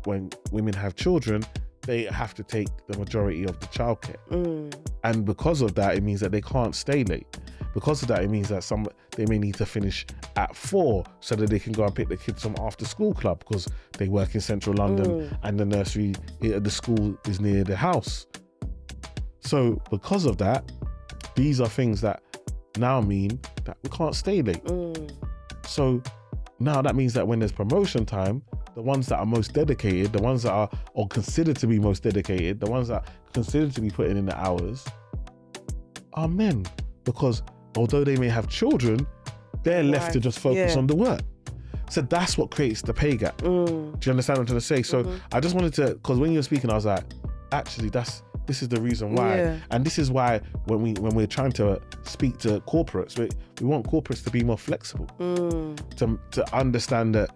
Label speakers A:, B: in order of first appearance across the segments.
A: when women have children, they have to take the majority of the childcare. And because of that, it means that they can't stay late. Because of that, it means that they may need to finish at 4 so that they can go and pick the kids from after school club because they work in central London and the nursery, the school is near the house. So because of that, these are things that now mean that we can't stay late. So now that means that when there's promotion time, the ones that are most dedicated, the ones that are or considered to be most dedicated, the ones that are considered to be putting in the hours are men. Because although they may have children, they're left to just focus on the work. So that's what creates the pay gap. Do you understand what I'm trying to say? So I just wanted to, because when you were speaking, I was like, actually, this is the reason why.
B: Yeah.
A: And this is why when we're trying to speak to corporates, we want corporates to be more flexible, to understand that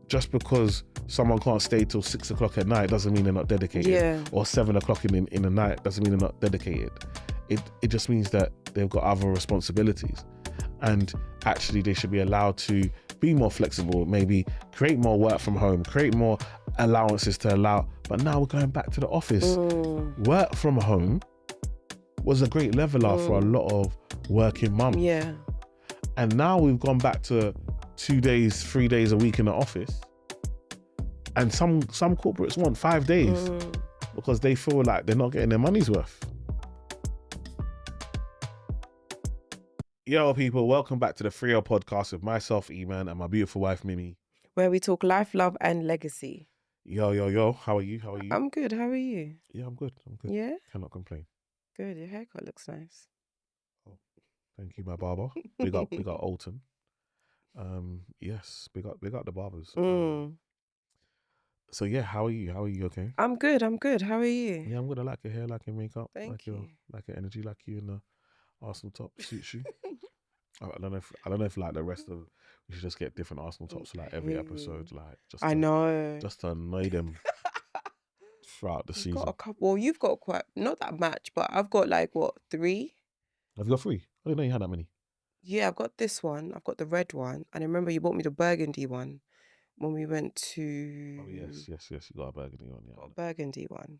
A: just because someone can't stay till 6 o'clock at night doesn't mean they're not dedicated. Or 7 o'clock in the night doesn't mean they're not dedicated. It just means that they've got other responsibilities, and actually they should be allowed to be more flexible, maybe create more work from home, create more allowances to allow. But now we're going back to the office. Work from home was a great leveler for a lot of working mums.
B: Yeah.
A: And now we've gone back to 2 days, 3 days a week in the office. And some corporates want 5 days because they feel like they're not getting their money's worth. Yo, people, welcome back to the 3L podcast with myself, Iman, and my beautiful wife, Mimi.
B: Where we talk life, love, and legacy.
A: Yo. How are you?
B: I'm good. How are you?
A: Yeah, I'm good.
B: Yeah?
A: Cannot complain.
B: Good. Your haircut looks nice.
A: Oh, thank you, my barber. Big up Alton. Yes, big up the barbers. So yeah, how are you? Okay?
B: I'm good. How are you?
A: Yeah, I'm good. I like your hair, like your makeup,
B: Thank you.
A: like your energy, like you in the Arsenal top suits you. I don't know if like the rest of we should just get different Arsenal tops like every episode, like just to annoy them throughout the season.
B: Got a couple. Well, you've got quite not that much, but I've got like 3.
A: Have you got 3? I didn't know you had that many.
B: Yeah, I've got this one. I've got the red one, and I remember you bought me the burgundy one when we went to.
A: Oh yes, you got a burgundy one. Yeah,
B: Got a burgundy one.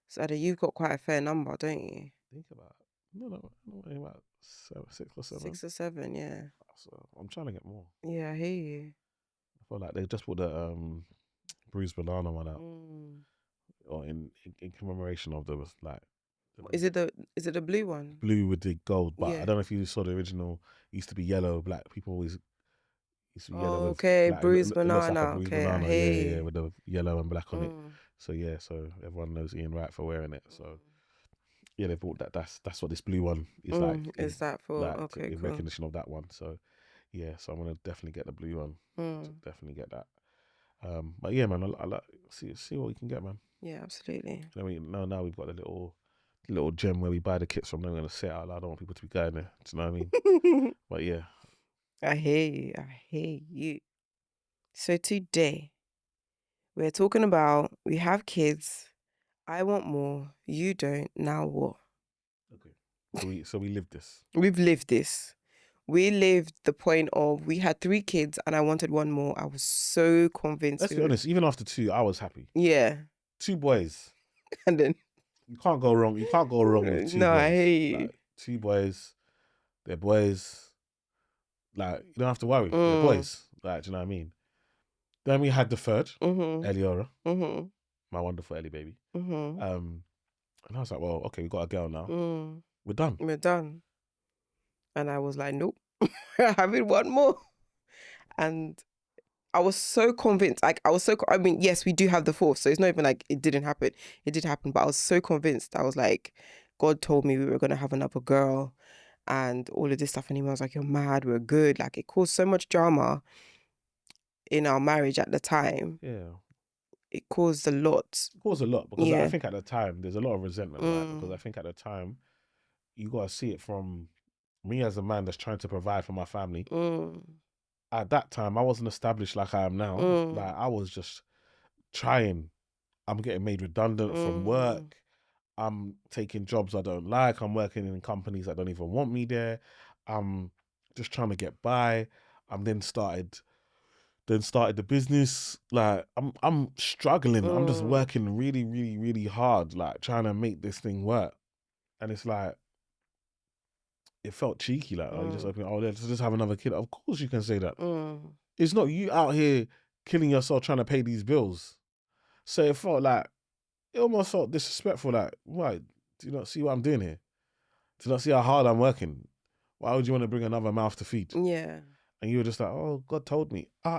B: So you've got quite a fair number, don't you?
A: Think about about 6 or 7.
B: 6 or 7, yeah.
A: So I'm trying to get more.
B: Yeah, I hear you.
A: I feel like they just put the bruised banana one out, or in commemoration of the like.
B: Is it the blue one?
A: Blue with the gold, but
B: Yeah.
A: I don't know if you saw the original. It used to be yellow, black. People always used to be yellow.
B: Okay,
A: with, like,
B: bruised
A: it looks like
B: banana.
A: a bruised
B: Okay,
A: banana.
B: I hear
A: Yeah,
B: you.
A: with the yellow and black on it. So yeah, so everyone knows Ian Wright for wearing it. So yeah, they bought that. That's what this blue one is like.
B: Is that for?
A: Like,
B: okay,
A: in
B: cool.
A: recognition of that one. So yeah, so I'm gonna definitely get the blue one. Definitely get that. But yeah, man, I like see what we can get, man.
B: Yeah, absolutely.
A: Now we've got the little gem where we buy the kits from. Then we're gonna sit out. I don't want people to be going there. Do you know what I mean? But yeah,
B: I hear you. So today we're talking about we have kids. I want more. You don't. Now what?
A: okay. So we lived this.
B: We've lived this. We lived the point of we had 3 kids and I wanted one more. I was so convinced.
A: Let's be honest. Even after 2, I was happy.
B: Yeah.
A: 2 boys.
B: And then
A: You can't go wrong. You can't go wrong with 2 boys.
B: No, I hear you.
A: Like, 2 boys. They're boys. Like, you don't have to worry. They're boys. Like, do you know what I mean? Then we had the 3rd, Eliora, my wonderful Ellie baby. And I was like, well, okay, we got a girl now. We're done.
B: We're done. And I was like, nope, we're having one more. And I was so convinced. I mean, yes, we do have the 4th, so it's not even like it didn't happen. It did happen, but I was so convinced. I was like, God told me we were going to have another girl and all of this stuff. And he was like, you're mad, we're good. Like, it caused so much drama in our marriage at the time.
A: Yeah.
B: It caused a lot.
A: Because I think at the time, there's a lot of resentment, right? Because I think at the time, you got to see it from me as a man that's trying to provide for my family. At that time, I wasn't established like I am now. Like, I was just trying. I'm getting made redundant from work. I'm taking jobs I don't like. I'm working in companies that don't even want me there. I'm just trying to get by. I'm then started then started the business. Like I'm struggling. I'm just working really, really, really hard, like trying to make this thing work. And it's like, it felt cheeky, like, oh, you just open it, oh, let's just have another kid. Of course you can say that. It's not you out here killing yourself trying to pay these bills. So it felt like, it almost felt disrespectful. Like, why? Do you not see what I'm doing here? Do you not see how hard I'm working? Why would you want to bring another mouth to feed?
B: Yeah.
A: And you were just like, oh, God told me.
B: So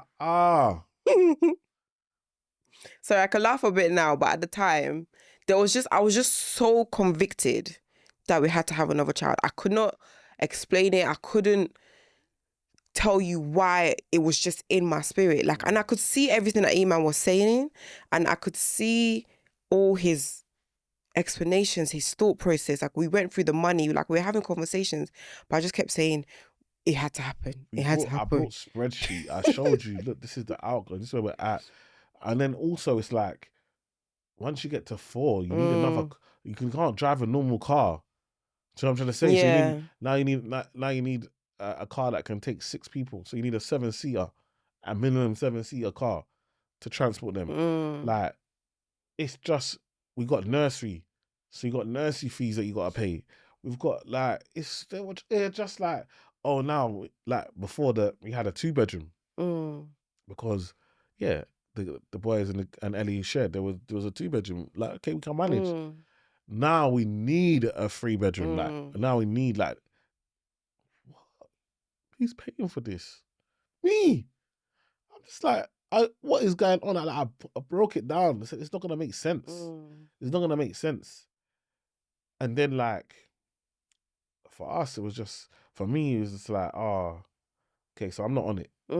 B: I can laugh a bit now, but at the time, I was just so convicted that we had to have another child. I could not explain it. I couldn't tell you why. It was just in my spirit. Like, and I could see everything that Iman was saying, and I could see all his explanations, his thought process. Like, we went through the money, like we were having conversations, but I just kept saying, it had to happen. It had to happen.
A: I brought spreadsheet. I showed you, look, this is the outcome. This is where we're at. And then also it's like, once you get to 4, you need another, you can't drive a normal car. Do you know what I'm trying to say?
B: Yeah.
A: So you need a car that can take 6 people. So you need a 7-seater, a minimum 7-seater car to transport them. Like, it's just, we got nursery. So you got nursery fees that you got to pay. We've got like, they're just like, oh, now, like before we had a 2-bedroom because, yeah, the boys and Ellie shared, there was a 2-bedroom. Like, okay, we can manage. Now we need a 3-bedroom. Like, now we need, like, what? Who's paying for this? Me. I'm just like, what is going on? I broke it down. I said, it's not gonna make sense. It's not gonna make sense. And then, like, for us, it was just, for me, it was just like, oh, okay, so I'm not on it. I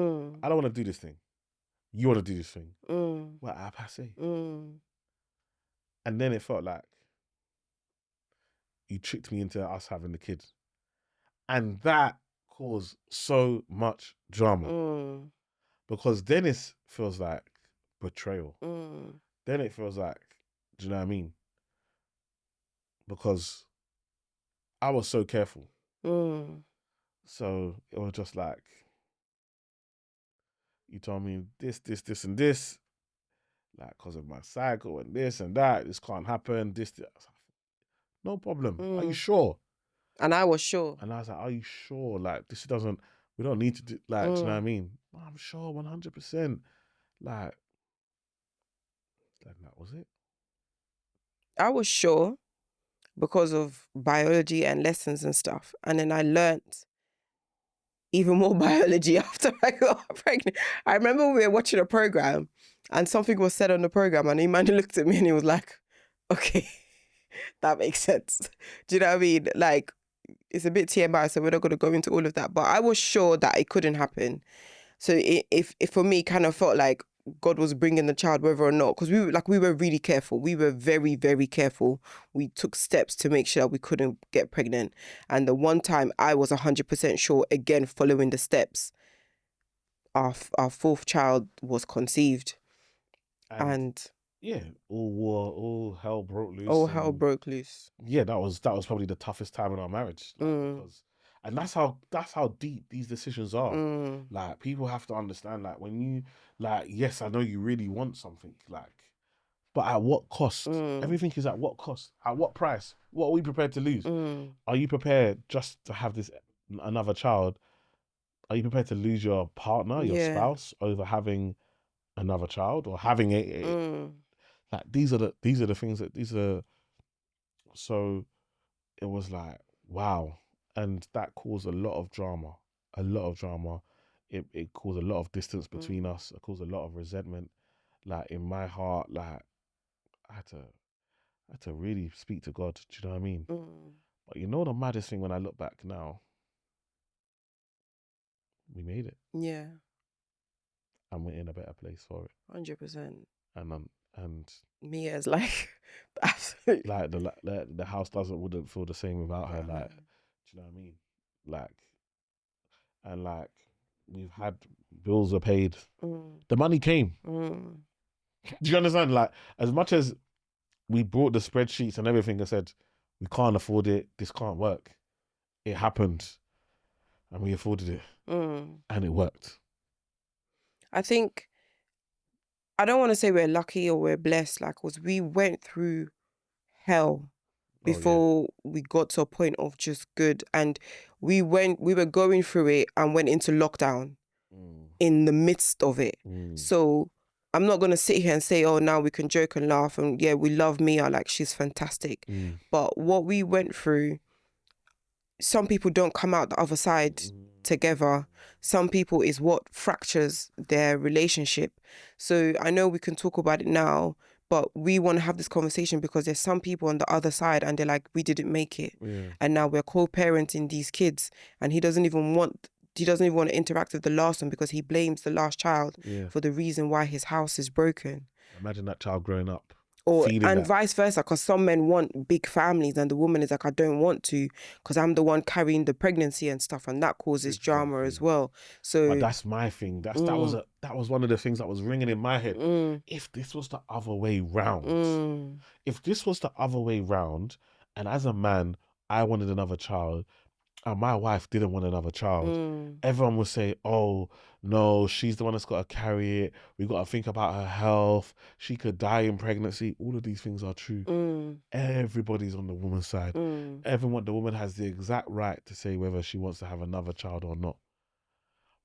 A: don't want to do this thing. You want to do this thing. Well, I passe. And then it felt like you tricked me into us having the kid. And that caused so much drama. Because then it feels like betrayal. Then it feels like, do you know what I mean? Because I was so careful. So it was just like, you told me this, and this, like, because of my cycle and this and that, this can't happen, this. No problem. Are you sure?
B: And I was sure.
A: And I was like, are you sure? Like, we don't need to do, like, do you know what I mean? I'm sure, 100%. Like, that was it.
B: I was sure because of biology and lessons and stuff. And then I learnt even more biology after I got pregnant. I remember we were watching a program and something was said on the program and Iman looked at me and he was like, okay, that makes sense. Do you know what I mean? Like, it's a bit TMI, so we're not going to go into all of that. But I was sure that it couldn't happen. So if for me, kind of felt like God was bringing the child, whether or not, because we were really careful. We were very, very careful. We took steps to make sure we couldn't get pregnant. And the one time I was 100% sure, again, following the steps, our 4th child was conceived. And
A: yeah, all hell broke loose.
B: All hell broke loose.
A: Yeah, that was probably the toughest time in our marriage. Because, and that's how deep these decisions are. Like, people have to understand, like, when you, like, yes, I know you really want something, like, but at what cost? Everything is at what cost? At what price? What are we prepared to lose? Are you prepared just to have another child? Are you prepared to lose your partner, your spouse, over having another child or having like, these are the things that so it was like, wow. And that caused a lot of drama. It caused a lot of distance between us. It caused a lot of resentment. Like, in my heart, like, I had to really speak to God. Do you know what I mean? But you know the maddest thing, when I look back now, we made it.
B: Yeah.
A: And we're in a better place for it.
B: 100%.
A: And
B: me as like, absolutely.
A: Like, the house wouldn't feel the same without her. Like, do you know what I mean? Like, and like, we've had, bills were paid. The money came. Do you understand? Like, as much as we brought the spreadsheets and everything and said, we can't afford it, this can't work, it happened and we afforded it and it worked.
B: I think, I don't want to say we're lucky or we're blessed, like, because we went through hell before we got to a point of just good. And we were going through it and went into lockdown in the midst of it. So I'm not going to sit here and say, oh, now we can joke and laugh and yeah, we love Mia, like she's fantastic. But what we went through, some people don't come out the other side together. Some people is what fractures their relationship. So I know we can talk about it now, but we want to have this conversation because there's some people on the other side and they're like, we didn't make it. And now we're co-parenting these kids and he doesn't even want to interact with the last one because he blames the last child for the reason why his house is broken.
A: Imagine that child growing up.
B: And vice versa, because some men want big families and the woman is like, I don't want to because I'm the one carrying the pregnancy and stuff, and that causes drama as well. So
A: but that's my thing. That was one of the things that was ringing in my head. If this was the other way round, and as a man I wanted another child and my wife didn't want another child, everyone would say, oh no, she's the one that's got to carry it, we got to think about her health, she could die in pregnancy. All of these things are true. Everybody's on the woman's side. The woman has the exact right to say whether she wants to have another child or not.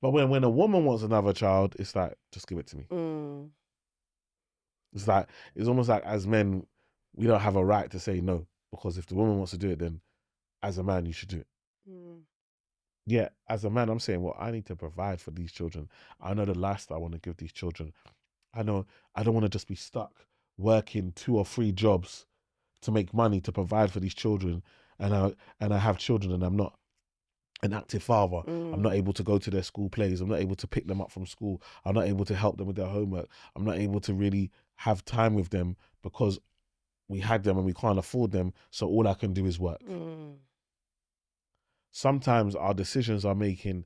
A: But when a woman wants another child, it's like, just give it to me. It's almost like as men we don't have a right to say no, because if the woman wants to do it, then as a man you should do it. Yeah, as a man, I'm saying, well, I need to provide for these children. I know the lifestyle I want to give these children. I know I don't want to just be stuck working 2 or 3 jobs to make money to provide for these children, and I have children and I'm not an active father. I'm not able to go to their school plays. I'm not able to pick them up from school. I'm not able to help them with their homework. I'm not able to really have time with them because we had them and we can't afford them. So all I can do is work. Sometimes our decisions are making,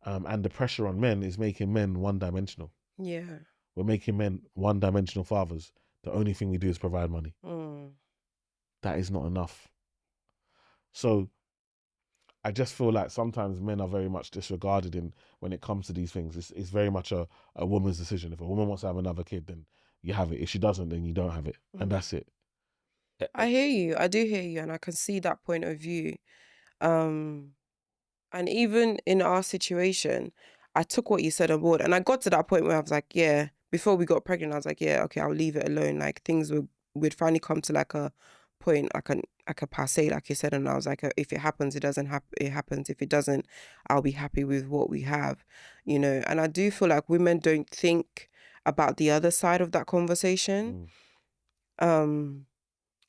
A: and the pressure on men is making men one-dimensional.
B: Yeah.
A: We're making men one-dimensional fathers. The only thing we do is provide money. That is not enough. So I just feel like sometimes men are very much disregarded when it comes to these things. It's very much a woman's decision. If a woman wants to have another kid, then you have it. If she doesn't, then you don't have it. And that's it.
B: I hear you. I do hear you. And I can see that point of view. And even in our situation, I took what you said on board. And I got to that point where I was like, yeah, before we got pregnant, I was like, yeah, okay, I'll leave it alone. Like things would finally come to like a point, like a passe, like you said. And I was like, if it happens, it doesn't happen. It happens. If it doesn't, I'll be happy with what we have, you know. And I do feel like women don't think about the other side of that conversation.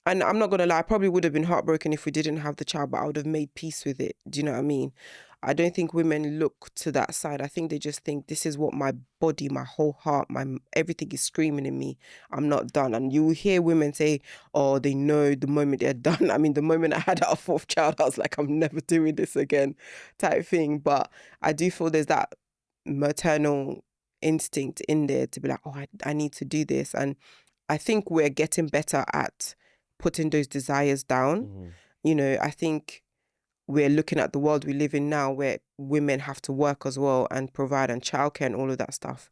B: And I'm not going to lie, I probably would have been heartbroken if we didn't have the child, but I would have made peace with it. Do you know what I mean? I don't think women look to that side. I think they just think this is what my body, my whole heart, everything is screaming in me. I'm not done. And you will hear women say, oh, they know the moment they're done. I mean, the moment I had our 4th child, I was like, I'm never doing this again type thing. But I do feel there's that maternal instinct in there to be like, oh, I need to do this. And I think we're getting better at putting those desires down. You know, I think we're looking at the world we live in now where women have to work as well and provide and childcare and all of that stuff.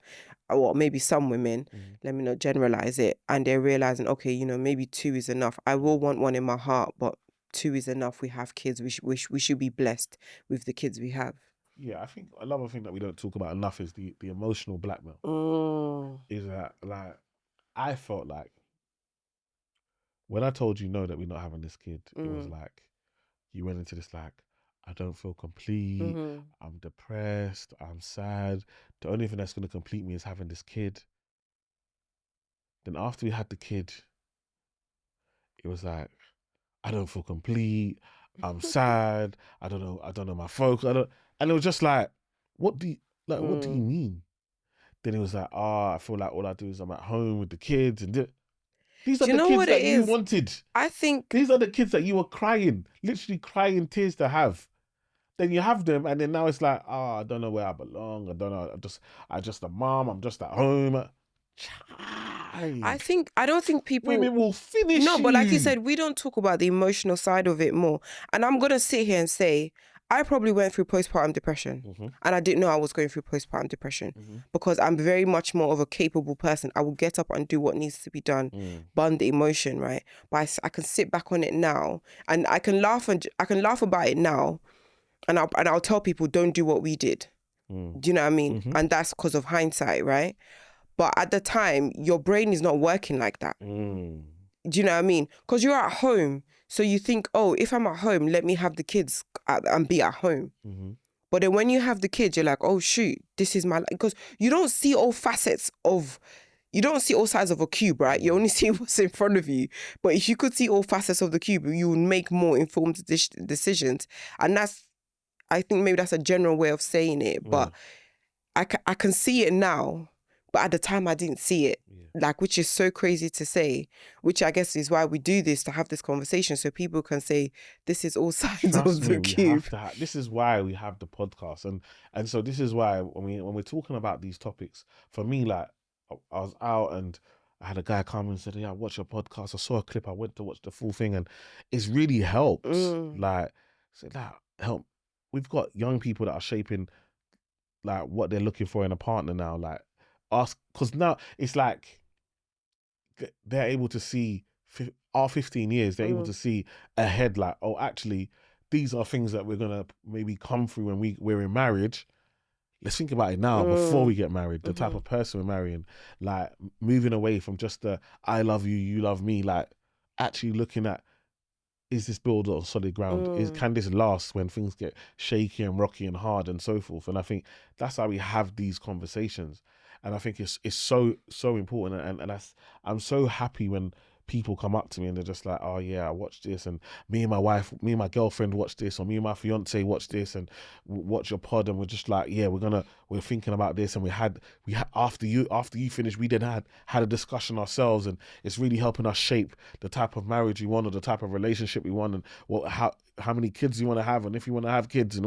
B: Or maybe some women, let me not generalize it, and they're realizing, okay, you know, maybe 2 is enough. I will want one in my heart, but 2 is enough. We have kids. We should be blessed with the kids we have.
A: Yeah, I think another thing that we don't talk about enough is the emotional blackmail. Is that, like, I felt like when I told you no that we're not having this kid, it was like you went into this like, I don't feel complete, I'm depressed, I'm sad, the only thing that's going to complete me is having this kid. Then after we had the kid, it was like, I don't feel complete, I'm sad, I don't know my focus, and it was just like, what do you mean? Then it was like, I feel like all I do is I'm at home with the kids and these are the kids that you wanted.
B: I think
A: these are the kids that you were literally crying tears to have. Then you have them, and then now it's like, I don't know where I belong. I don't know. I'm just a mom. I'm just at home.
B: I don't think people...
A: Women will finish
B: No, but like you said, we don't talk about the emotional side of it more. And I'm going to sit here and say, I probably went through postpartum depression, and I didn't know I was going through postpartum depression because I'm very much more of a capable person. I will get up and do what needs to be done, burn the emotion, right? But I can sit back on it now, and I can laugh about it now, and I'll tell people, don't do what we did. Do you know what I mean? And that's because of hindsight, right? But at the time, your brain is not working like that. Do you know what I mean? Because you're at home. So you think, oh, if I'm at home, let me have the kids and be at home. But then when you have the kids, you're like, oh, shoot, this is my life. Because you don't see all sides of a cube, right? You only see what's in front of you. But if you could see all facets of the cube, you would make more informed decisions. And I think maybe that's a general way of saying it. But I can see it now. But at the time, I didn't see it. Like, which is so crazy to say, which I guess is why we do this, to have this conversation so people can say, this is all sides of the cube.
A: This is why we have the podcast. And so this is why when we're talking about these topics, for me, like, I was out and I had a guy come and said, yeah, watch your podcast. I saw a clip. I went to watch the full thing, and it's really helped. Like, said that help. We've got young people that are shaping like what they're looking for in a partner now. Like, ask, because now it's like they're able to see our 15 years. They're able to see ahead. Like, oh, actually, these are things that we're gonna maybe come through when we're in marriage. Let's think about it now before we get married, the type of person we're marrying, like moving away from just the I love you, you love me, like actually looking at, is this built on solid ground? Can this last when things get shaky and rocky and hard and so forth? And I think that's how we have these conversations. And I think it's so important. And I'm so happy when people come up to me and they're just like, oh yeah, I watched this, and me and my girlfriend watched this, or me and my fiance watched this, and watch your pod, and we're just like, yeah, we're thinking about this, and we had after you finished, we then had a discussion ourselves, and it's really helping us shape the type of marriage we want, or the type of relationship we want, and how many kids you want to have, and if you want to have kids, and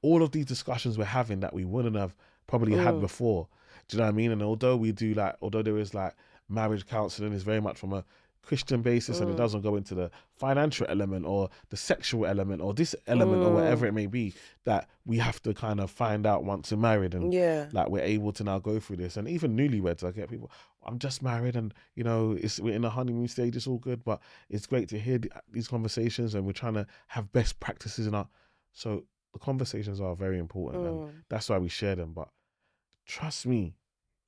A: all of these discussions we're having that we wouldn't have probably had before. Do you know what I mean? And although there is like marriage counselling is very much from a Christian basis, and it doesn't go into the financial element or the sexual element or this element or whatever it may be, that we have to kind of find out once we're married, and like we're able to now go through this. And even newlyweds, I get people, I'm just married, and you know, we're in a honeymoon stage, it's all good, but it's great to hear these conversations, and we're trying to have best practices so the conversations are very important, and that's why we share them. But trust me,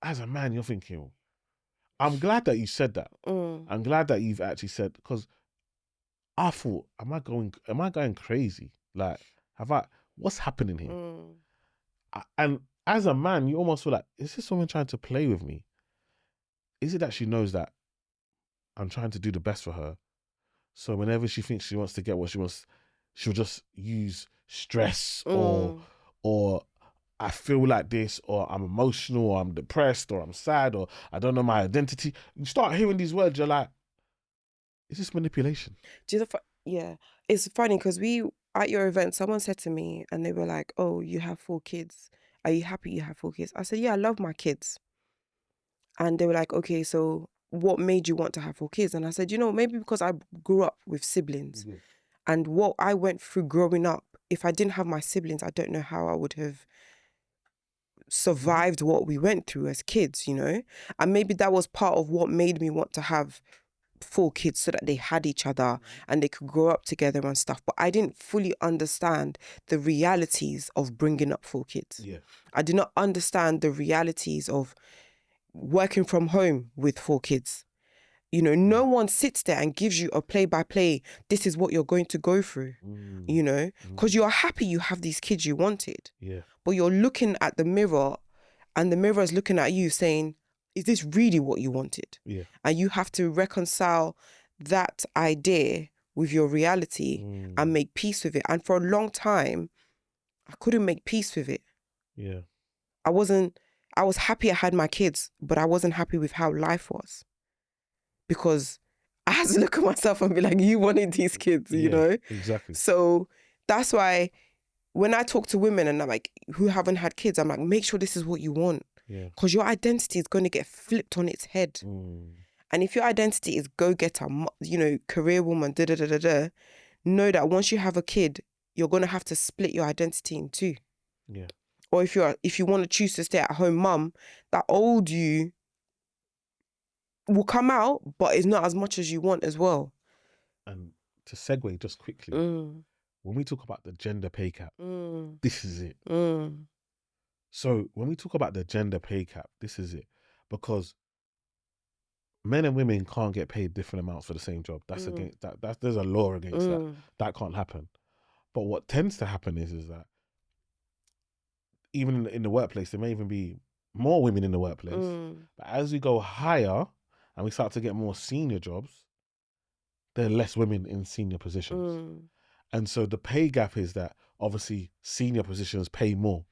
A: as a man, you're thinking, I'm glad that you said that. I'm glad that you've actually said, because I thought, am I going crazy? Like, what's happening here? And as a man, you almost feel like, is this woman trying to play with me? Is it that she knows that I'm trying to do the best for her? So whenever she thinks she wants to get what she wants, she'll just use stress or I feel like this, or I'm emotional, or I'm depressed, or I'm sad, or I don't know my identity. You start hearing these words, you're like, is this manipulation?
B: Yeah, it's funny because at your event, someone said to me, and they were like, oh, you have 4 kids. Are you happy you have 4 kids? I said, yeah, I love my kids. And they were like, okay, so what made you want to have 4 kids? And I said, maybe because I grew up with siblings. And what I went through growing up, if I didn't have my siblings, I don't know how I would have survived what we went through as kids, and maybe that was part of what made me want to have 4 kids, so that they had each other and they could grow up together and stuff. But I didn't fully understand the realities of bringing up 4 kids. I did not understand the realities of working from home with 4 kids. No one sits there and gives you a play-by-play, this is what you're going to go through, because you're happy you have these kids you wanted. But you're looking at the mirror, and the mirror is looking at you saying, is this really what you wanted? And you have to reconcile that idea with your reality and make peace with it. And for a long time, I couldn't make peace with it. I was happy I had my kids, but I wasn't happy with how life was. Because I had to look at myself and be like, you wanted these kids, you know?
A: Exactly.
B: So that's why when I talk to women and I'm like, who haven't had kids, I'm like, make sure this is what you want. Because your identity is going to get flipped on its head. And if your identity is go-getter, career woman, know that once you have a kid, you're going to have to split your identity in two.
A: Yeah.
B: Or if you want to choose to stay at home mum, that old you will come out, but it's not as much as you want as well.
A: And to segue just quickly, when we talk about the gender pay cap, this is it. So when we talk about the gender pay cap, this is it. Because men and women can't get paid different amounts for the same job. That's against that. There's a law against that. That can't happen. But what tends to happen is that even in the workplace, there may even be more women in the workplace. But as we go higher and we start to get more senior jobs, there are less women in senior positions. And so the pay gap is that obviously senior positions pay more.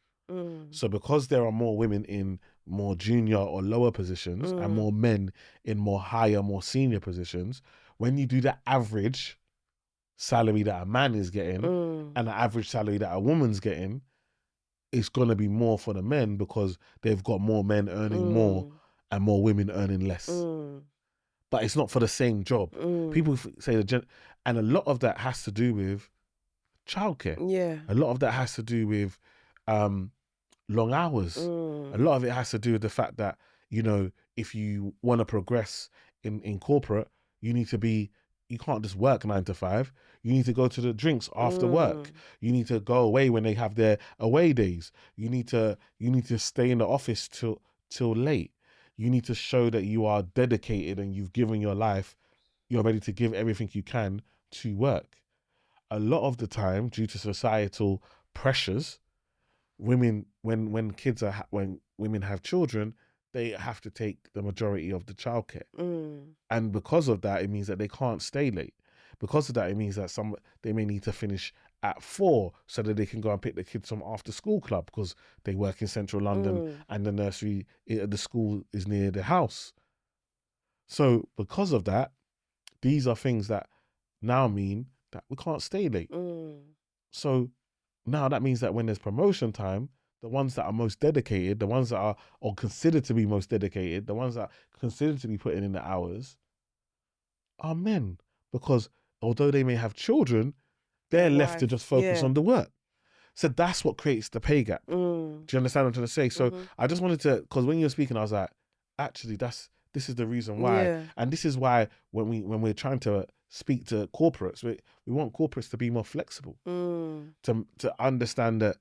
A: So because there are more women in more junior or lower positions and more men in more higher, more senior positions, when you do the average salary that a man is getting and the average salary that a woman's getting, it's going to be more for the men because they've got more men earning more and more women earning less. But it's not for the same job. People say and a lot of that has to do with childcare.
B: Yeah.
A: A lot of that has to do with long hours. A lot of it has to do with the fact that, you know, if you want to progress in corporate, you can't just work 9 to 5. You need to go to the drinks after work. You need to go away when they have their away days. You need to stay in the office till late. You need to show that you are dedicated and you've given your life. You're ready to give everything you can to work. A lot of the time, due to societal pressures, women, when women have children, they have to take the majority of the childcare. And because of that, it means that they can't stay late. Because of that, it means that they may need to finish at 4 so that they can go and pick the kids from after school club because they work in central London and the nursery, the school is near the house. So because of that, these are things that now mean that we can't stay late. So now that means that when there's promotion time, the ones that are most dedicated, the ones that are or considered to be most dedicated, the ones that are considered to be putting in the hours are men. Because although they may have children, they're left to just focus on the work. So that's what creates the pay gap. Do you understand what I'm trying to say? So I just wanted to, because when you were speaking, I was like, actually, this is the reason why.
B: Yeah.
A: And this is why when we're trying to speak to corporates, we want corporates to be more flexible, to understand that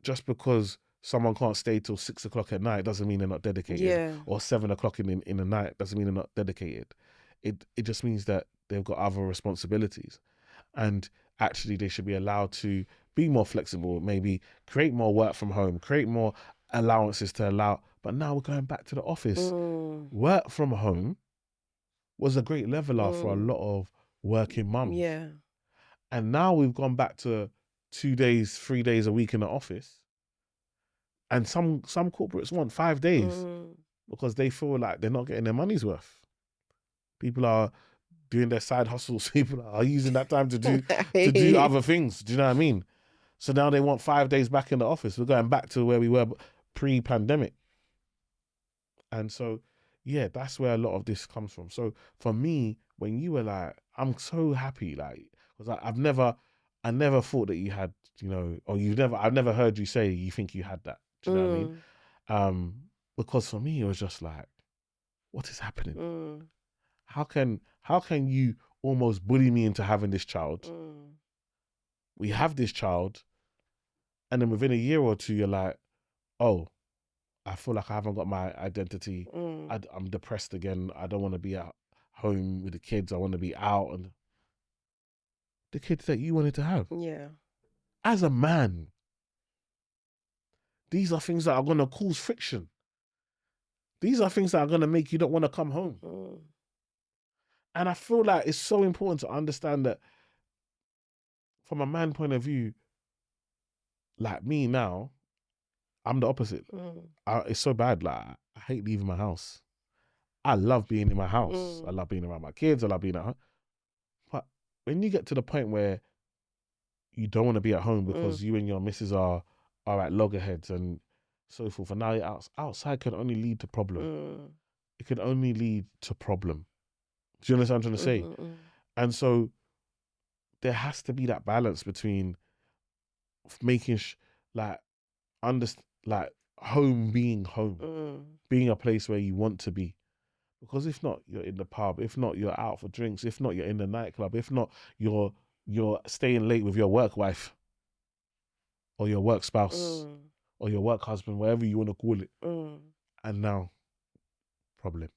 A: just because someone can't stay till 6 o'clock at night doesn't mean they're not dedicated, or 7 o'clock in the night doesn't mean they're not dedicated. It just means that they've got other responsibilities, and actually they should be allowed to be more flexible, maybe create more work from home, create more allowances to allow. But now we're going back to the office. Work from home was a great leveler for a lot of working mums.
B: Yeah.
A: And now we've gone back to 2 days, 3 days a week in the office. And some corporates want 5 days because they feel like they're not getting their money's worth. People are doing their side hustles. People are using that time to do other things. Do you know what I mean? So now they want 5 days back in the office. We're going back to where we were pre-pandemic. And so, yeah, that's where a lot of this comes from. So for me, when you were like, I'm so happy, like, because I never thought that you had, you know, or I've never heard you say you think you had that. Do you know what I mean? Because for me, it was just like, what is happening? How can you almost bully me into having this child? We have this child, and then within a year or two, you're like, oh, I feel like I haven't got my identity. I'm depressed again. I don't want to be at home with the kids. I want to be out, and the kids that you wanted to have.
B: Yeah.
A: As a man, these are things that are going to cause friction. These are things that are going to make you not want to come home. And I feel like it's so important to understand that from a man point of view, like me now, I'm the opposite. It's so bad. Like, I hate leaving my house. I love being in my house. I love being around my kids. I love being at home. But when you get to the point where you don't want to be at home because you and your missus are at loggerheads and so forth, and now outside can only lead to problem. It can only lead to problem. Do you understand what I'm trying to say? And so there has to be that balance between making like like home being home, being a place where you want to be. Because if not, you're in the pub. If not, you're out for drinks. If not, you're in the nightclub. If not, you're staying late with your work wife or your work spouse or your work husband, whatever you want to call it. And now, problem.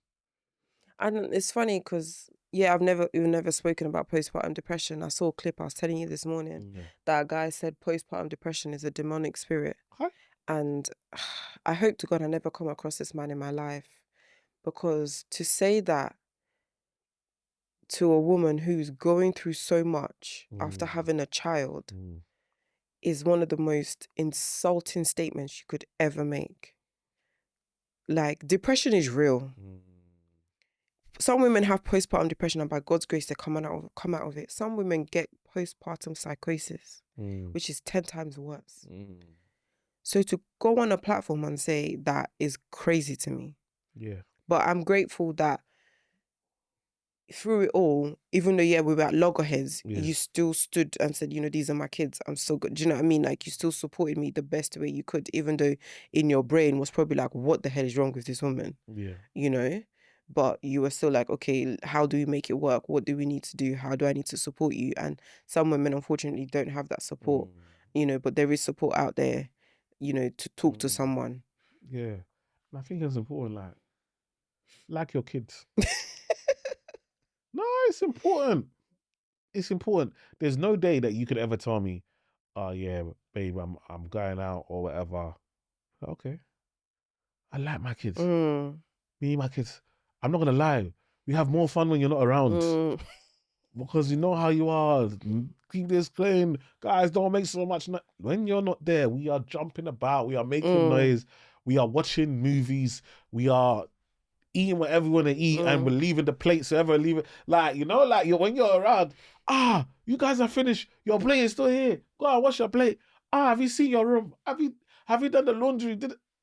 B: And it's funny because we've never spoken about postpartum depression. I saw a clip I was telling you this morning that a guy said postpartum depression is a demonic spirit.
A: Okay.
B: And I hope to God I never come across this man in my life, because to say that to a woman who's going through so much after having a child is one of the most insulting statements you could ever make. Like, depression is real. Some women have postpartum depression, and by God's grace, they come out of it. Some women get postpartum psychosis, which is 10 times worse. So to go on a platform and say that is crazy to me.
A: Yeah.
B: But I'm grateful that through it all, even though, we were at loggerheads, you still stood and said, these are my kids. I'm so good. Do you know what I mean? Like, you still supported me the best way you could, even though in your brain was probably like, what the hell is wrong with this woman?
A: Yeah.
B: But you were still like, okay, how do we make it work? What do we need to do? How do I need to support you? And some women, unfortunately, don't have that support, but there is support out there, to talk to someone.
A: Yeah. And I think it's important, like your kids. No, it's important. It's important. There's no day that you could ever tell me, oh yeah, babe, I'm going out or whatever. Okay. I like my kids. Me and my kids. I'm not gonna lie. We have more fun when you're not around. Because you know how you are. Keep this clean. Guys, don't make so much noise. When you're not there, we are jumping about. We are making noise. We are watching movies. We are eating whatever we want to eat, and we're leaving the plates, so ever leave it. When you're around, you guys are finished. Your plate is still here. Go and wash your plate. Have you seen your room? Have you done the laundry?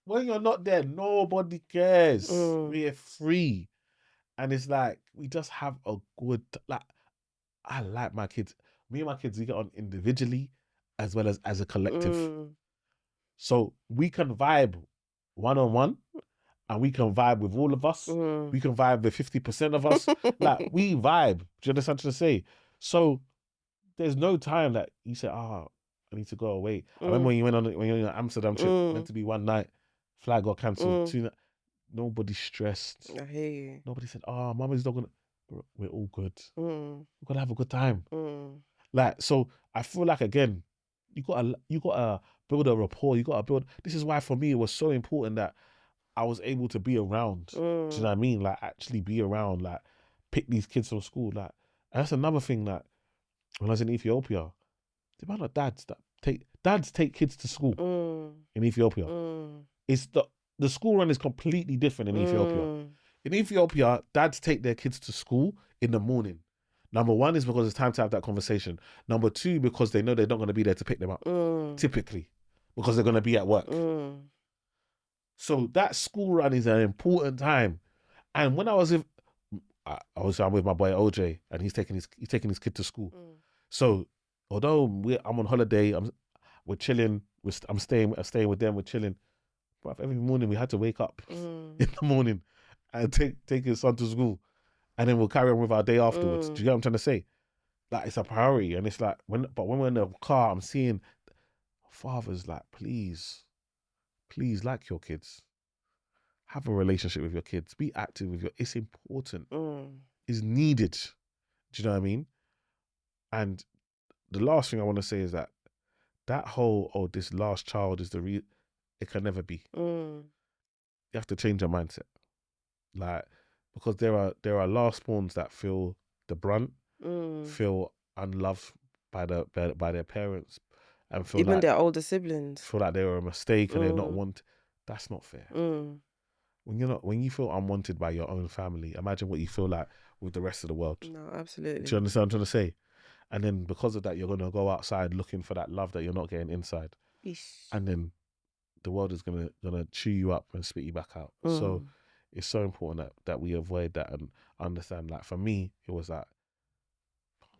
A: When you're not there, nobody cares. We're free. And it's like, we just have a good, I like my kids. Me and my kids, we get on individually as well as a collective. So we can vibe one-on-one, and we can vibe with all of us. We can vibe with 50% of us. We vibe. Do you understand what I'm trying to say? So there's no time that you say, I need to go away. I remember when you went on an Amsterdam trip, meant to be one night, flight got cancelled. 2 nights. Nobody stressed.
B: I hear you.
A: Nobody said, Mama's not gonna. We're all good. We're gonna have a good time. So I feel like, again, you gotta build a rapport. You gotta build. This is why for me it was so important that I was able to be around. Do you know what I mean? Actually be around. Pick these kids from school. And that's another thing that when I was in Ethiopia, the amount of dads take kids to school in Ethiopia. It's the school run is completely different in Ethiopia. In Ethiopia, dads take their kids to school in the morning. Number one is because it's time to have that conversation. Number two, because they know they're not going to be there to pick them up, typically, because they're going to be at work. So that school run is an important time. And when I'm with my boy OJ, and he's taking his kid to school. So although I'm on holiday, we're chilling. I'm staying with them. We're chilling. But every morning we had to wake up in the morning and take his son to school, and then we'll carry on with our day afterwards. Do you get what I'm trying to say? It's a priority, and it's when we're in the car, I'm seeing fathers please, like your kids. Have a relationship with your kids. Be active with it's important. It's needed. Do you know what I mean? And the last thing I want to say is that whole, this last child is it can never be. You have to change your mindset. Because there are last spawns that feel the brunt, feel unloved by their parents, and feel
B: even their older siblings
A: feel like they were a mistake and they're not wanted. That's not fair. When you feel unwanted by your own family, imagine what you feel like with the rest of the world.
B: No, absolutely.
A: Do you understand what I'm trying to say? And then because of that, you're gonna go outside looking for that love that you're not getting inside. And then the world is gonna chew you up and spit you back out. So it's so important that we avoid that and understand. For me, it was I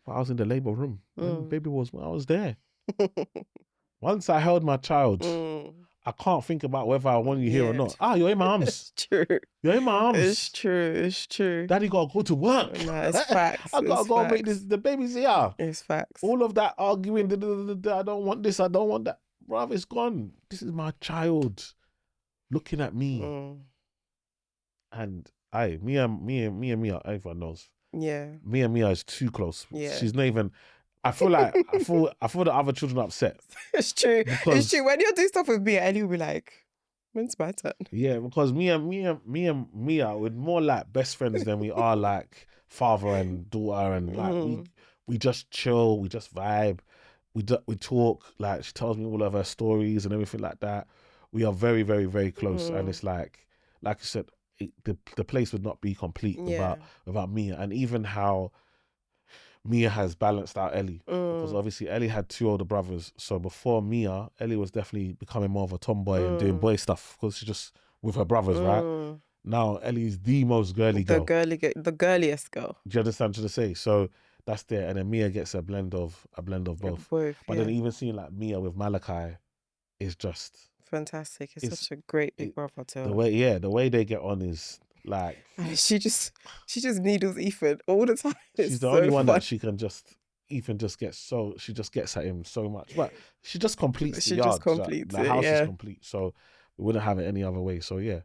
A: was in the labor room. When baby was, I was there. Once I held my child, I can't think about whether I want you here or not. You're in my arms.
B: It's true.
A: You're in my arms.
B: It's true. It's true.
A: Daddy gotta go to work.
B: No, it's facts.
A: I gotta go make this. The baby's here.
B: It's facts.
A: All of that arguing. I don't want this. I don't want that. Bruv, it's gone. This is my child looking at me. And me and Mia, everyone knows.
B: Yeah.
A: Me and Mia is too close.
B: Yeah.
A: She's not even. I feel like I feel the other children are upset.
B: It's true. It's true. When you do stuff with Mia, Ellie will be like, "When's my turn?"
A: Yeah, because me and Mia, we're more like best friends than we are like father and daughter, and like we just chill, we just vibe, we talk. Like she tells me all of her stories and everything like that. We are very, very, very close, and it's like I said, the place would not be complete without Mia, and even how Mia has balanced out Ellie, because obviously Ellie had 2 older brothers. So before Mia, Ellie was definitely becoming more of a tomboy and doing boy stuff because she's just with her brothers, right? Now Ellie's the most girly girl,
B: the girliest girl.
A: Do you understand what I'm trying to say? So that's there, and then Mia gets a blend of both. But then even seeing like Mia with Malachi is just
B: fantastic. It's such a great big brother to her.
A: The way they get on is like
B: she just needles Ethan all the time.
A: She's the only one that she can just she just gets at him so much, but she just completes the yard. The house is complete, so we wouldn't have it any other way. So yeah.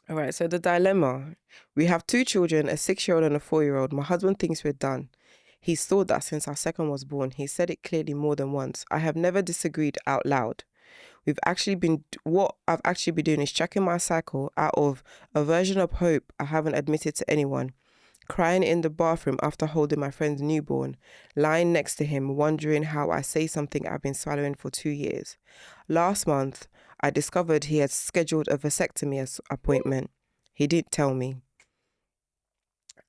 B: All right, so the dilemma. We have 2 children, a 6-year-old and a 4-year-old. My husband thinks we're done. He's thought that since our second was born. He said it clearly more than once. I have never disagreed out loud. What I've actually been doing is checking my cycle out of a version of hope I haven't admitted to anyone. Crying in the bathroom after holding my friend's newborn, lying next to him, wondering how I say something I've been swallowing for 2 years. Last month, I discovered he had scheduled a vasectomy appointment. He didn't tell me.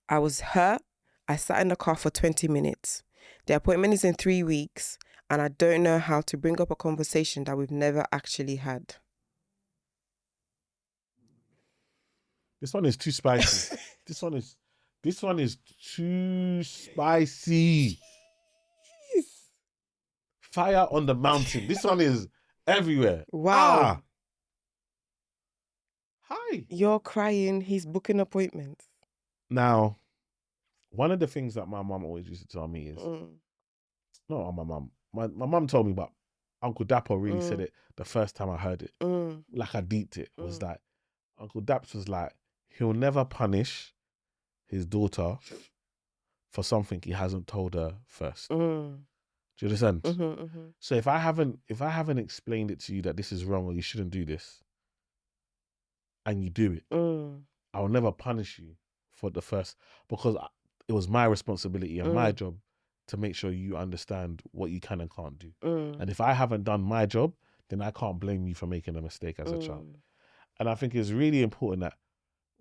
B: I was hurt. I sat in the car for 20 minutes. The appointment is in 3 weeks, and I don't know how to bring up a conversation that we've never actually had.
A: This one is too spicy. This one is too spicy. Fire on the mountain. This one is everywhere.
B: Wow.
A: Hi.
B: You're crying. He's booking appointments.
A: Now, one of the things that my mum always used to tell me is, not my mum. My mum told me, but Uncle Dapper really said it the first time I heard it. Like I deeped it. Was like, Uncle Daps was like, he'll never punish his daughter for something he hasn't told her first. Do you understand? So if I haven't explained it to you that this is wrong or you shouldn't do this, and you do it, I will never punish you for the first, because it was my responsibility and my job to make sure you understand what you can and can't do. And if I haven't done my job, then I can't blame you for making a mistake as a child. And I think it's really important that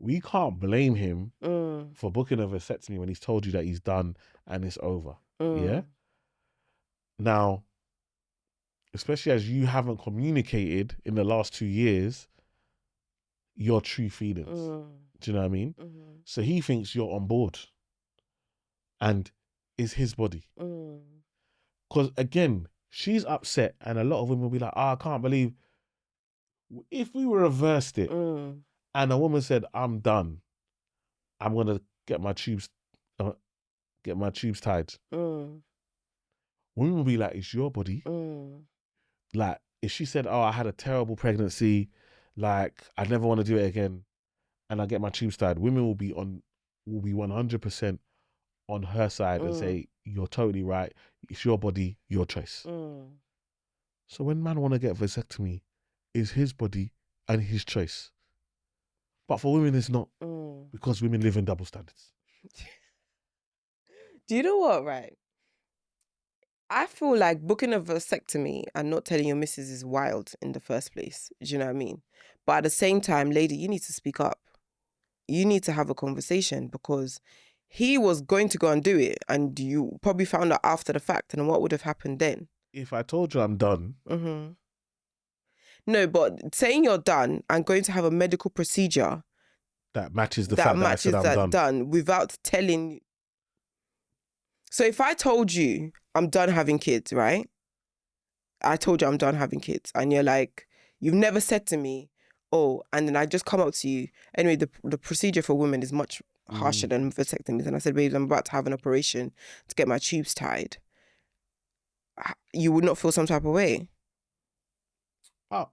A: we can't blame him for booking a vasectomy when he's told you that he's done and it's over. Yeah? Now, especially as you haven't communicated in the last 2 years your true feelings. Do you know what I mean? So he thinks you're on board and it's his body. Because again, she's upset and a lot of women will be like, I can't believe. If we reversed it and a woman said, I'm done, I'm going to get my tubes tied. Women will be like, it's your body. Like, if she said, I had a terrible pregnancy, like, I never want to do it again, and I get my tubes tied, women will be 100% on her side and say, you're totally right. It's your body, your choice. So when man want to get vasectomy, it's his body and his choice. But for women, it's not, because women live in double standards.
B: Do you know what, right? I feel like booking a vasectomy and not telling your missus is wild in the first place. Do you know what I mean? But at the same time, lady, you need to speak up. You need to have a conversation, because he was going to go and do it and you probably found out after the fact, and what would have happened then?
A: If I told you I'm done.
B: No, but saying you're done and going to have a medical procedure
A: that matches the fact that I said I'm done
B: without telling. So if I told you I'm done having kids, right? I told you I'm done having kids, and you're like, you've never said to me, oh, and then I just come up to you. Anyway, the procedure for women is much harsher than vasectomies. And I said, babes, I'm about to have an operation to get my tubes tied. You would not feel some type of way.
A: Oh,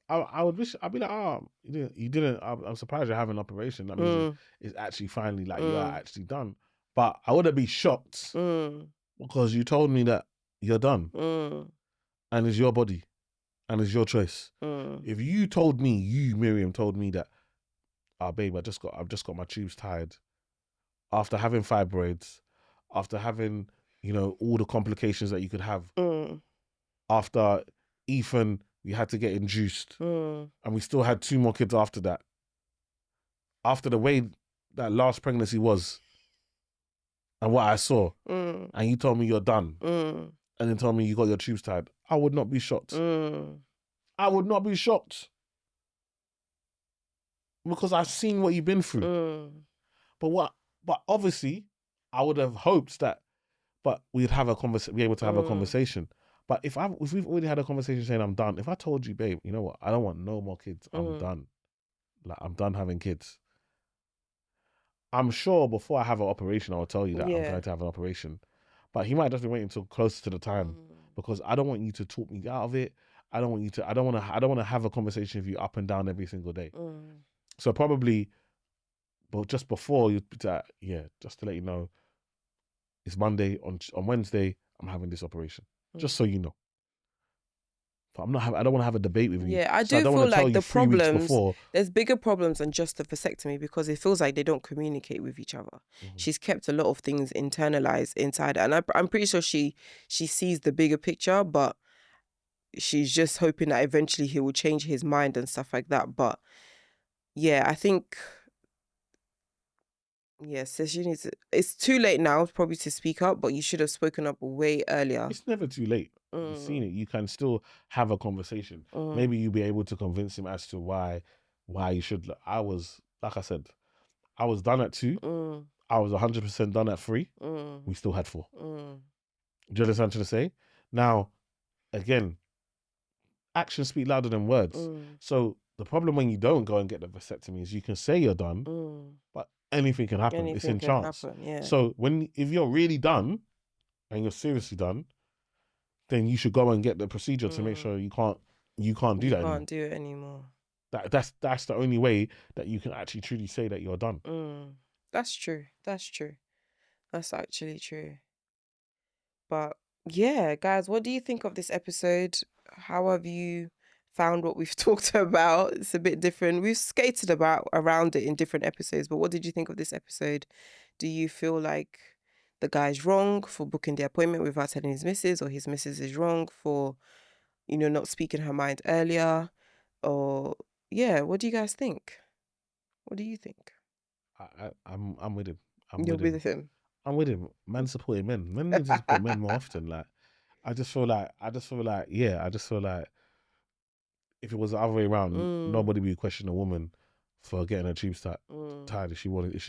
A: I would wish, I'd be like, oh, you didn't, I'm surprised you're having an operation. That means it's actually finally like you are actually done. But I wouldn't be shocked because you told me that you're done and it's your body and it's your choice. If you told me, Miriam, told me that, babe, I've just got my tubes tied after having fibroids, after having, all the complications that you could have, after Ethan, we had to get induced, and we still had 2 more kids after that. After the way that last pregnancy was, and what I saw, and you told me you're done, and then told me you got your tubes tied, I would not be shocked. I would not be shocked. Because I've seen what you've been through. But obviously, I would have hoped that, but we'd have be able to have a conversation. But if we've already had a conversation saying I'm done, if I told you, babe, you know what, I don't want no more kids, I'm done. Like, I'm done having kids. I'm sure before I have an operation, I'll tell you that I'm going to have an operation. But he might just be waiting until closer to the time because I don't want you to talk me out of it. I don't want to have a conversation with you up and down every single day. So probably, but just before just to let you know, it's Monday. On Wednesday, I'm having this operation. Just so you know. But I don't want to have a debate with you.
B: Yeah, I do feel like the
A: 3 weeks
B: problems,
A: before.
B: there's bigger problems than just the vasectomy because it feels like they don't communicate with each other. She's kept a lot of things internalized inside, and I'm pretty sure she sees the bigger picture, but she's just hoping that eventually he will change his mind and stuff like that. But yeah, I think, yes, so she needs to, it's too late now probably to speak up, but you should have spoken up way earlier.
A: It's never too late. You've seen it. You can still have a conversation. Maybe you'll be able to convince him as to why you should. Like I said, I was done at 2. I was 100% done at 3. We still had 4. Do you understand what I'm trying to say? Now, again, actions speak louder than words. So the problem when you don't go and get the vasectomy is you can say you're done, but anything can happen. It's in chance. So if you're really done and you're seriously done, then you should go and get the procedure to make sure you can't do that anymore.
B: Can't do it anymore.
A: That's the only way that you can actually truly say that you're done.
B: That's true. That's actually true. But yeah, guys, what do you think of this episode? How have you found what we've talked about? It's a bit different. We've skated around it in different episodes, but what did you think of this episode? Do you feel like the guy's wrong for booking the appointment without telling his missus, or his missus is wrong for, not speaking her mind earlier? Or yeah, what do you guys think? What do you think?
A: I'm with him.
B: You're with him.
A: I'm with him. Man supporting men. Men need to support men more often. Like, I just feel like if it was the other way around, nobody would question a woman for getting her tubes tied if she wanted.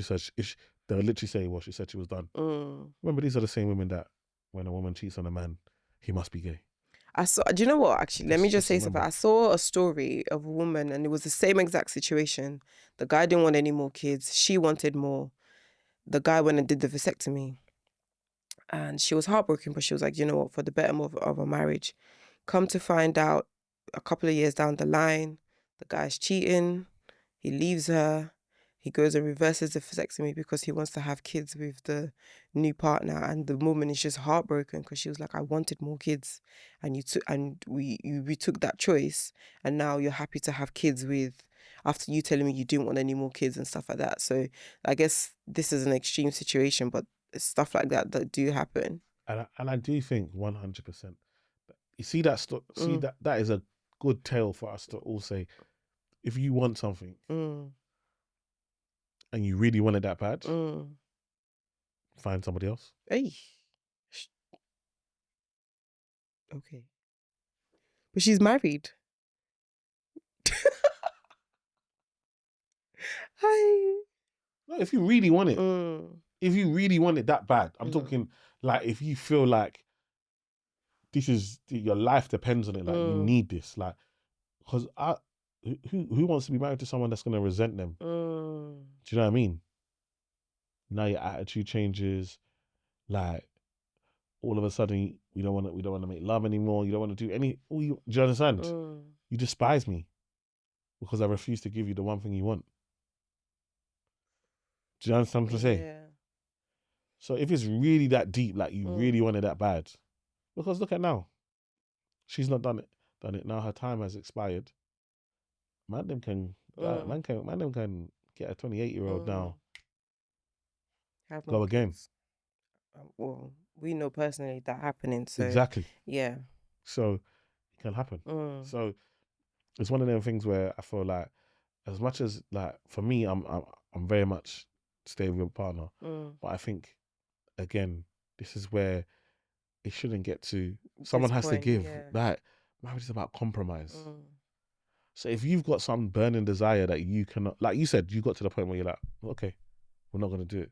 A: They'll literally say, well, she said she was done. Remember, these are the same women that when a woman cheats on a man, he must be gay.
B: Do you know what, actually? Let me just say something. I saw a story of a woman and it was the same exact situation. The guy didn't want any more kids. She wanted more. The guy went and did the vasectomy. And she was heartbroken, but she was like, you know what, for the betterment of a marriage. Come to find out, a couple of years down the line, the guy's cheating. He leaves her. He goes and reverses the vasectomy because he wants to have kids with the new partner, and the woman is just heartbroken because she was like, I wanted more kids, and we took that choice, and now you're happy to have kids after you telling me you didn't want any more kids and stuff like that. So I guess this is an extreme situation, but stuff like that do happen.
A: And I do think 100%. You see that that is a good tale for us to all say, if you want something and you really want it that bad, find somebody else.
B: Hey. Okay. But she's married. Hi.
A: No, if you really want it, if you really want it that bad, I'm talking like if you feel like this is your life depends on it. Like you need this. Like, because who wants to be married to someone that's gonna resent them? Do you know what I mean? Now your attitude changes. Like all of a sudden we don't want to make love anymore. You don't want to do any. Do you understand? You despise me because I refuse to give you the one thing you want. Do you understand what I'm saying?
B: Yeah.
A: So if it's really that deep, like you really want it that bad, because look at now, she's not done it. Now her time has expired. Man, them can get a 28-year-old now.
B: Have
A: Go
B: more
A: again.
B: kids. Well, we know personally that happening. So
A: Exactly.
B: yeah.
A: So it can happen. So it's one of them things where I feel like, as much as like for me, I'm very much stay with your partner, but I think again, this is where it shouldn't get to. Someone has to give. Like marriage is about compromise. So if you've got some burning desire that you cannot, like you said, you got to the point where you're like, okay, we're not gonna do it.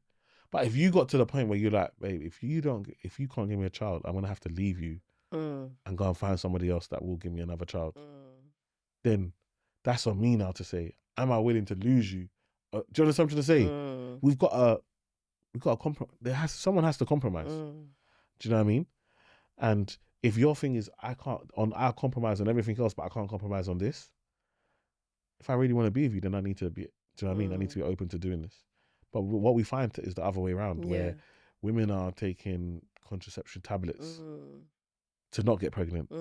A: But if you got to the point where you're like, babe, if you can't give me a child, I'm gonna have to leave you and go and find somebody else that will give me another child. Then that's on me now to say, am I willing to lose you? Do you understand what I'm trying to say? We've got a compromise. Someone has to compromise. Do you know what I mean? And if your thing is I'll compromise on everything else, but I can't compromise on this. If I really want to be with you, then I need to be. Do you know what I mean? I need to be open to doing this. But what we find is the other way around, where women are taking contraception tablets to not get pregnant,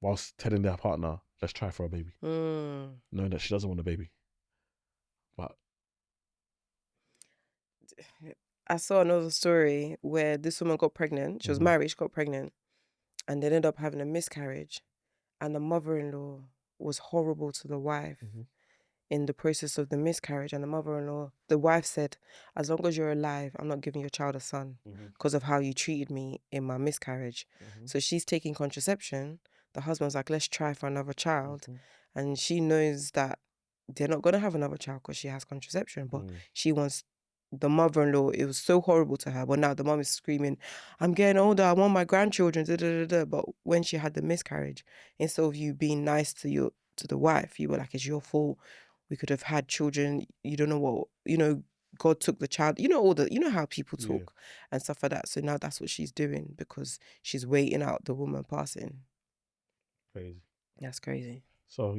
A: whilst telling their partner, let's try for a baby, knowing that she doesn't want a baby. But
B: I saw another story where this woman got pregnant. She was married, she got pregnant, and they ended up having a miscarriage. And the mother-in-law was horrible to the wife in the process of the miscarriage. And the wife said, as long as you're alive, I'm not giving your child a son because of how you treated me in my miscarriage. So she's taking contraception. The husband's like, let's try for another child. And she knows that they're not going to have another child because she has contraception. But she wants the mother-in-law. It was so horrible to her. But now the mom is screaming, I'm getting older, I want my grandchildren. But when she had the miscarriage, instead of you being nice to the wife, you were like, it's your fault. We could have had children. You don't know what, God took the child. You know how people talk and stuff like that. So now that's what she's doing because she's waiting out the woman passing.
A: Crazy.
B: That's crazy.
A: So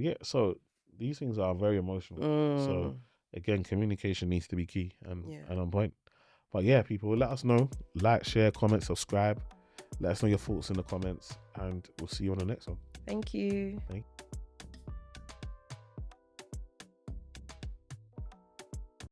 A: these things are very emotional. So again, communication needs to be key and on point. But yeah, people, let us know. Like, share, comment, subscribe. Let us know your thoughts in the comments, and we'll see you on the next one.
B: Thank you.